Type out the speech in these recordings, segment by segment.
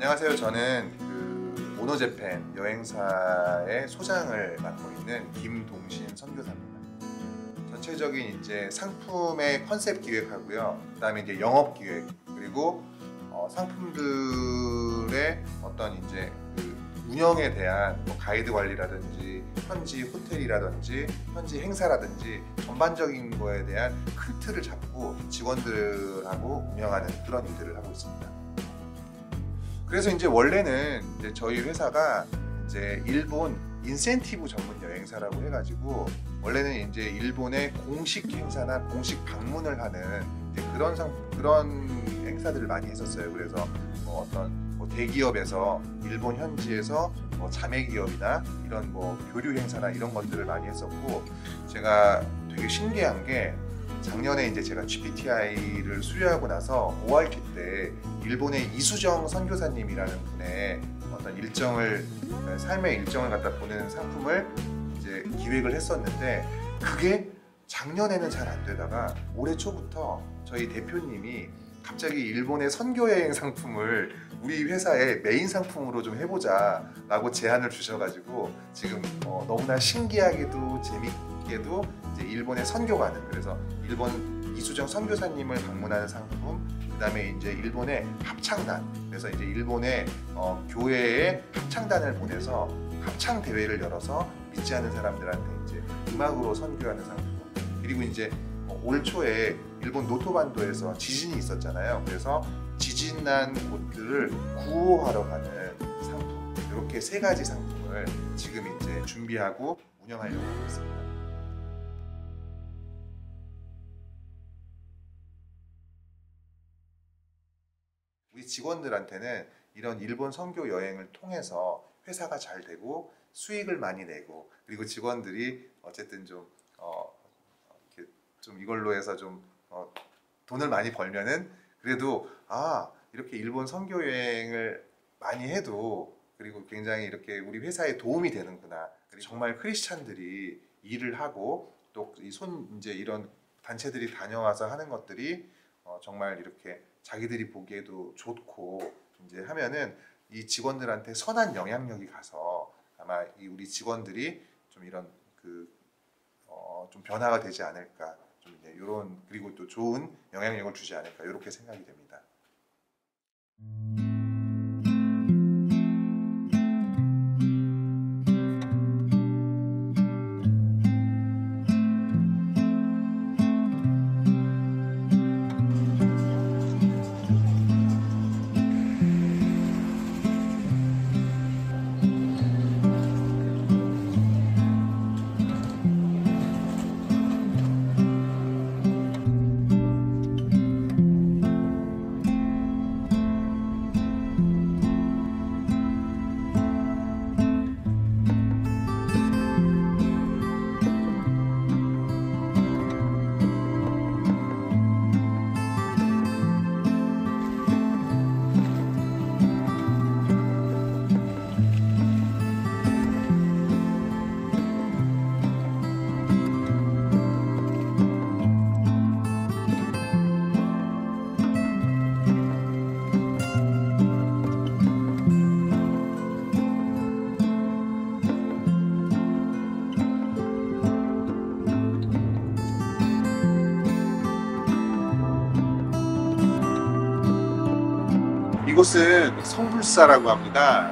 안녕하세요. 저는 모노재팬 여행사의 소장을 맡고 있는 김동신 선교사입니다. 전체적인 이제 상품의 컨셉 기획하고요. 그다음에 이제 영업 기획 그리고 상품들의 어떤 이제 운영에 대한 가이드 관리라든지 현지 호텔이라든지 현지 행사라든지 전반적인 거에 대한 큰 틀을 잡고 직원들하고 운영하는 그런 일들을 하고 있습니다. 그래서 이제 원래는 이제 저희 회사가 이제 일본 인센티브 전문 여행사라고 해가지고 원래는 이제 일본의 공식 행사나 공식 방문을 하는 이제 그런 행사들을 많이 했었어요. 그래서 어떤 대기업에서 일본 현지에서 자매 기업이나 이런 교류 행사나 이런 것들을 많이 했었고, 제가 되게 신기한 게 작년에 이제 제가 GPTI를 수료하고 나서 ORT 때 일본의 이수정 선교사님이라는 분의 어떤 삶의 일정을 갖다 보는 상품을 이제 기획을 했었는데, 그게 작년에는 잘 안 되다가 올해 초부터 저희 대표님이 갑자기 일본의 선교여행 상품을 우리 회사의 메인 상품으로 좀 해보자 라고 제안을 주셔가지고 지금 너무나 신기하게도 재밌게도 이제 일본의 선교가는, 그래서 일본 이수정 선교사님을 방문하는 상품, 그 다음에 이제 일본의 합창단, 그래서 이제 일본의 교회에 합창단을 보내서 합창 대회를 열어서 믿지 않는 사람들한테 이제 음악으로 선교하는 상품, 그리고 이제 올 초에 일본 노토반도에서 지진이 있었잖아요. 그래서 지진 난 곳들을 구호하러 가는 상품, 이렇게 세 가지 상품을 지금 이제 준비하고 운영하려고 하고 있습니다. 우리 직원들한테는 이런 일본 선교 여행을 통해서 회사가 잘 되고 수익을 많이 내고, 그리고 직원들이 어쨌든 좀 이걸로 해서 좀 돈을 많이 벌면은 그래도 이렇게 일본 선교 여행을 많이 해도 그리고 굉장히 이렇게 우리 회사에 도움이 되는구나. 그리고 정말 크리스찬들이 일을 하고 또 이제 이런 단체들이 다녀와서 하는 것들이 정말 이렇게 자기들이 보기에도 좋고 이제 하면은 이 직원들한테 선한 영향력이 가서 아마 우리 직원들이 좀 이런 좀 변화가 되지 않을까, 좀 이런, 그리고 또 좋은 영향력을 주지 않을까, 이렇게 생각이 됩니다. 이곳은 성불사라고 합니다.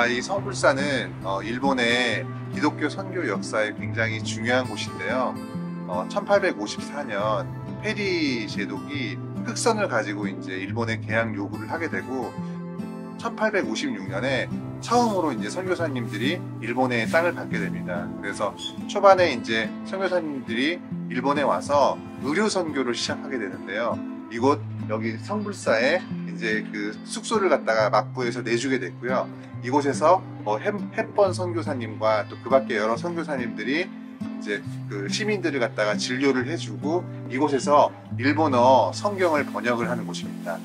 이 성불사는 일본의 기독교 선교 역사에 굉장히 중요한 곳인데요. 1854년 페리 제독이 흑선을 가지고 이제 일본에 개항 요구를 하게 되고, 1856년에 처음으로 이제 선교사님들이 일본의 땅을 받게 됩니다. 그래서 초반에 이제 선교사님들이 일본에 와서 의료 선교를 시작하게 되는데요. 여기 성불사에 이제 숙소를 갖다가 막부에서 내주게 됐고요. 이곳에서 햇번 선교사님과 또 그 밖에 여러 선교사님들이 이제 시민들을 갖다가 진료를 해주고, 이곳에서 일본어 성경을 번역을 하는 곳입니다.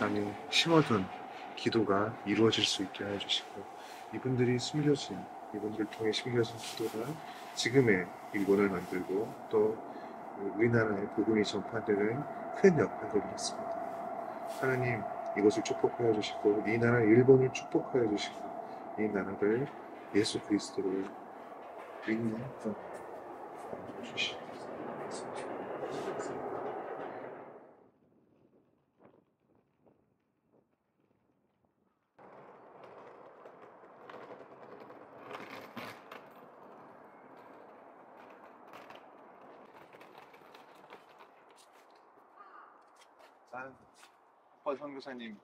땅에 심어둔 기도가 이루어질 수 있게 해주시고, 이분들이 숨겨진, 이분들을 통해 심겨진 기도가 지금의 일본을 만들고 또 우리나라의 복음이 전파되는 큰 역할을 했습니다. 하나님, 이곳을 축복하여 주시고 이 나라 일본을 축복하여 주시고 이 나라를 예수 그리스도를 위하여 주시옵소서. 선교사님.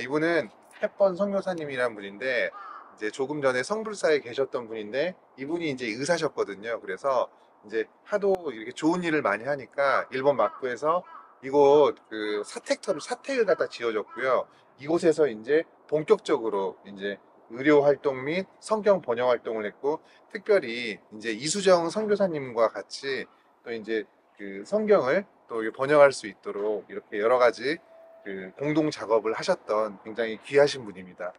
이분은 햇번 선교사님이란 분인데, 이제 조금 전에 성불사에 계셨던 분인데, 이분이 이제 의사셨거든요. 그래서 이제 하도 이렇게 좋은 일을 많이 하니까 일본 막부에서 이곳 그 사택을 갖다 지어줬고요. 이곳에서 이제 본격적으로 이제 의료 활동 및 성경 번역 활동을 했고, 특별히 이제 이수정 선교사님과 같이 또 이제 그 성경을 또 번역할 수 있도록 이렇게 여러 가지 그 공동 작업을 하셨던 굉장히 귀하신 분입니다.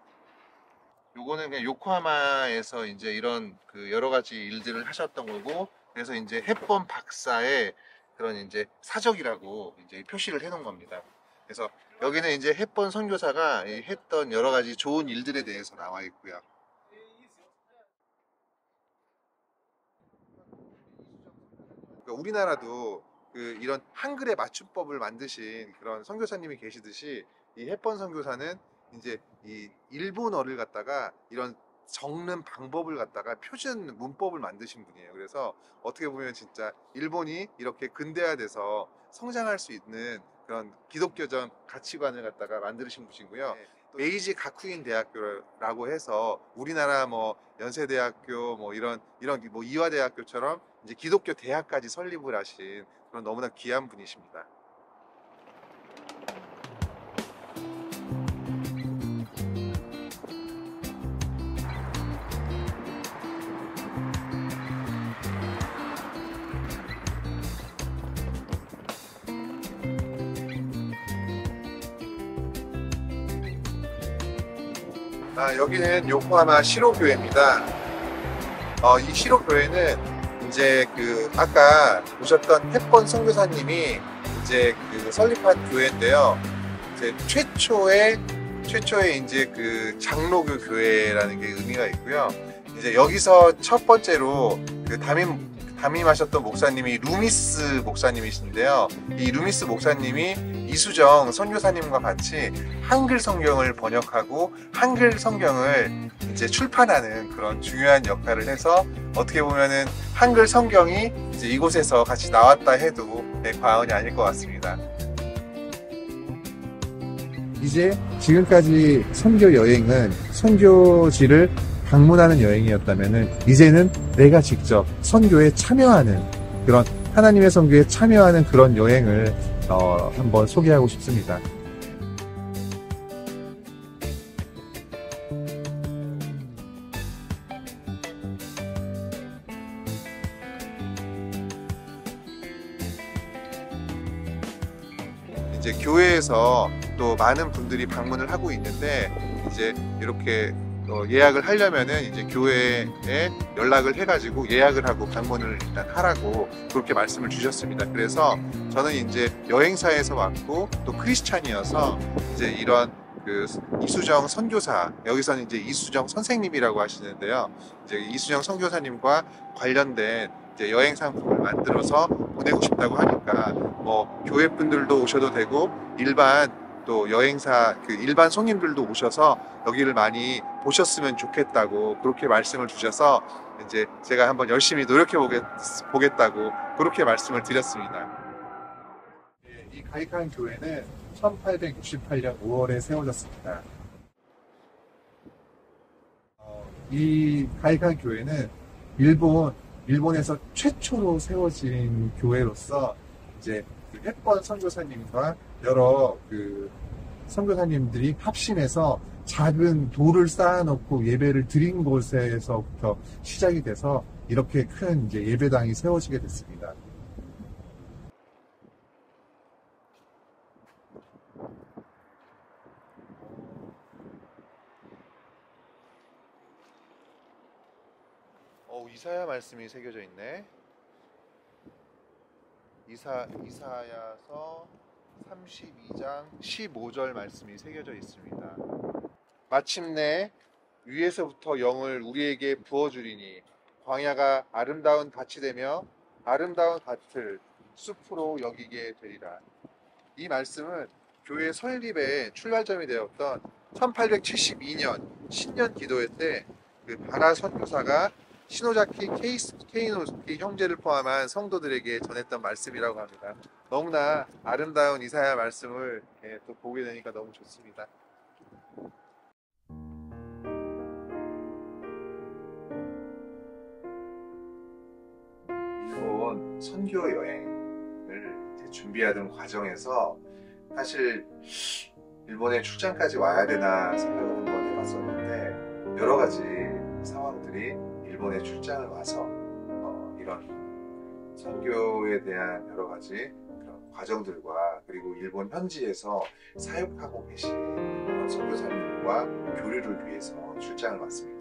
요거는 그냥 요코하마에서 이제 이런 그 여러 가지 일들을 하셨던 거고, 그래서 이제 햇번 박사의 그런 이제 사적이라고 이제 표시를 해 놓은 겁니다. 그래서 여기는 이제 햇번 선교사가 했던 여러 가지 좋은 일들에 대해서 나와 있고요. 우리나라도 그 이런 한글의 맞춤법을 만드신 그런 선교사님이 계시듯이, 이 햇번 선교사는 이제 이 일본어를 갖다가 이런 적는 방법을 갖다가 표준 문법을 만드신 분이에요. 그래서 어떻게 보면 진짜 일본이 이렇게 근대화돼서 성장할 수 있는 그런 기독교적 가치관을 갖다가 만드신 분이고요. 메이지 가쿠인 대학교라고 해서 우리나라 뭐 연세대학교 뭐 이런 뭐 이화대학교처럼 이제 기독교 대학까지 설립을 하신 그런 너무나 귀한 분이십니다. 여기는 요코하마 시로교회입니다. 이 시로교회는 이제 그 아까 보셨던 햇번 선교사님이 이제 그 설립한 교회인데요. 이제 최초의 이제 그 장로교 교회라는 게 의미가 있고요. 이제 여기서 첫 번째로 그 담임하셨던 목사님이 루미스 목사님이신데요. 이 루미스 목사님이 이수정 선교사님과 같이 한글 성경을 번역하고 한글 성경을 이제 출판하는 그런 중요한 역할을 해서, 어떻게 보면은 한글 성경이 이제 이곳에서 같이 나왔다 해도 과언이 아닐 것 같습니다. 이제 지금까지 선교 여행은 선교지를 방문하는 여행이었다면은, 이제는 내가 직접 선교에 참여하는, 그런 하나님의 선교에 참여하는 그런 여행을 한번 소개하고 싶습니다. 이제 교회에서 또 많은 분들이 방문을 하고 있는데, 이제 이렇게 예약을 하려면은 이제 교회에 연락을 해가지고 예약을 하고 방문을 일단 하라고 그렇게 말씀을 주셨습니다. 그래서 저는 이제 여행사에서 왔고 또 크리스찬이어서 이제 이런 그 이수정 선교사, 여기서는 이제 이수정 선생님이라고 하시는데요. 이제 이수정 선교사님과 관련된 이제 여행 상품을 만들어서 보내고 싶다고 하니까 뭐 교회 분들도 오셔도 되고 일반 또 여행사 그 일반 손님들도 오셔서 여기를 많이 보셨으면 좋겠다고 그렇게 말씀을 주셔서, 이제 제가 한번 열심히 노력해 보겠다고 그렇게 말씀을 드렸습니다. 이 가이칸 교회는 1868년 5월에 세워졌습니다. 이 가이칸 교회는 일본에서 최초로 세워진 교회로서 이제 그 햇번 선교사님과 여러 그 선교사님들이 합심해서 작은 돌을 쌓아놓고 예배를 드린 곳에서부터 시작이 돼서 이렇게 큰 이제 예배당이 세워지게 됐습니다. 이사야 말씀이 새겨져 있네. 이사야서 32장 15절 말씀이 새겨져 있습니다. 마침내 위에서부터 영을 우리에게 부어주리니 광야가 아름다운 밭이 되며 아름다운 밭을 숲으로 여기게 되리라. 이 말씀은 교회 설립의 출발점이 되었던 1872년 신년 기도회 때 그 바라 선교사가 시노자키 케이노스키 형제를 포함한 성도들에게 전했던 말씀이라고 합니다. 너무나 아름다운 이사야 말씀을 또 보게 되니까 너무 좋습니다. 일본 선교 여행을 준비하던 과정에서 사실 일본에 출장까지 와야 되나 생각을 한번 해봤었는데, 여러 가지 상황들이 일본에 출장을 와서 이런 선교에 대한 여러 가지 그런 과정들과, 그리고 일본 현지에서 사역하고 계신 그런 선교사님과 교류를 위해서 출장을 왔습니다.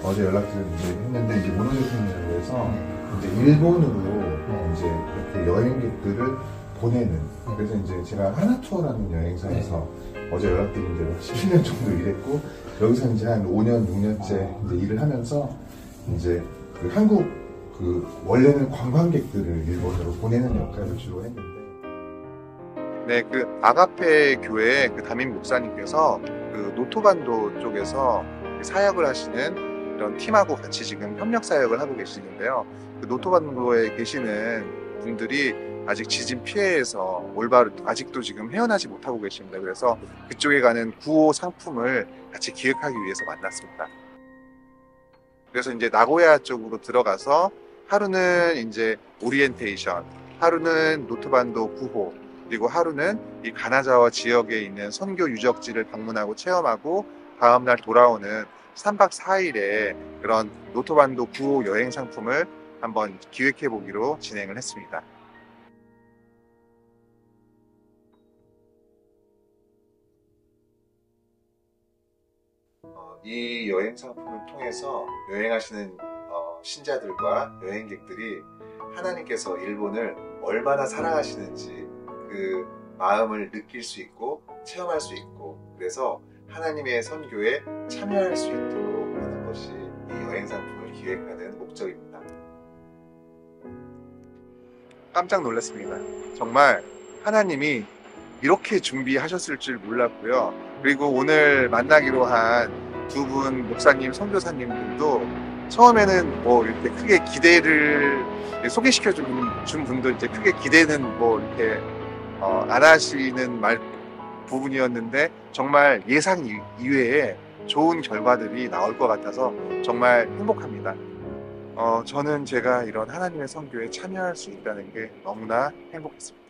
어제 연락드리고 했는데, 이제 문호재 선생님으로 해서 이제 일본으로 이제 이렇게 여행객들을 보내는, 그래서 이제 제가 하나투어라는 여행사에서 어제 연락드린 대로 17년 정도 일했고, 여기서 이제 한 5년, 6년째 이제 일을 하면서 이제 그 한국 원래는 관광객들을 일본으로 보내는 역할을 주로 했는데. 네, 그 아가페 교회 그 담임 목사님께서 그 노토반도 쪽에서 사역을 하시는 이런 팀하고 같이 지금 협력 사역을 하고 계시는데요. 그 노토반도에 계시는 분들이 아직 지진 피해에서 올바로 아직도 지금 헤어나지 못하고 계십니다. 그래서 그쪽에 가는 구호 상품을 같이 기획하기 위해서 만났습니다. 그래서 이제 나고야 쪽으로 들어가서 하루는 이제 오리엔테이션, 하루는 노토반도 구호, 그리고 하루는 이 가나자와 지역에 있는 선교 유적지를 방문하고 체험하고 다음날 돌아오는 3박 4일의 그런 노토반도 구호 여행 상품을 한번 기획해 보기로 진행을 했습니다. 이 여행 상품을 통해서 여행하시는 신자들과 여행객들이 하나님께서 일본을 얼마나 사랑하시는지 그 마음을 느낄 수 있고 체험할 수 있고, 그래서 하나님의 선교에 참여할 수 있도록 하는 것이 이 여행 상품을 기획하는 목적입니다. 깜짝 놀랐습니다. 정말 하나님이 이렇게 준비하셨을 줄 몰랐고요. 그리고 오늘 만나기로 한 두 분 목사님, 선교사님들도 처음에는 뭐 이렇게 크게 기대를 소개시켜 준 분도 이제 크게 기대는 뭐 이렇게 안 하시는 부분이었는데, 정말 예상 이외에 좋은 결과들이 나올 것 같아서 정말 행복합니다. 저는 제가 이런 하나님의 선교에 참여할 수 있다는 게 너무나 행복했습니다.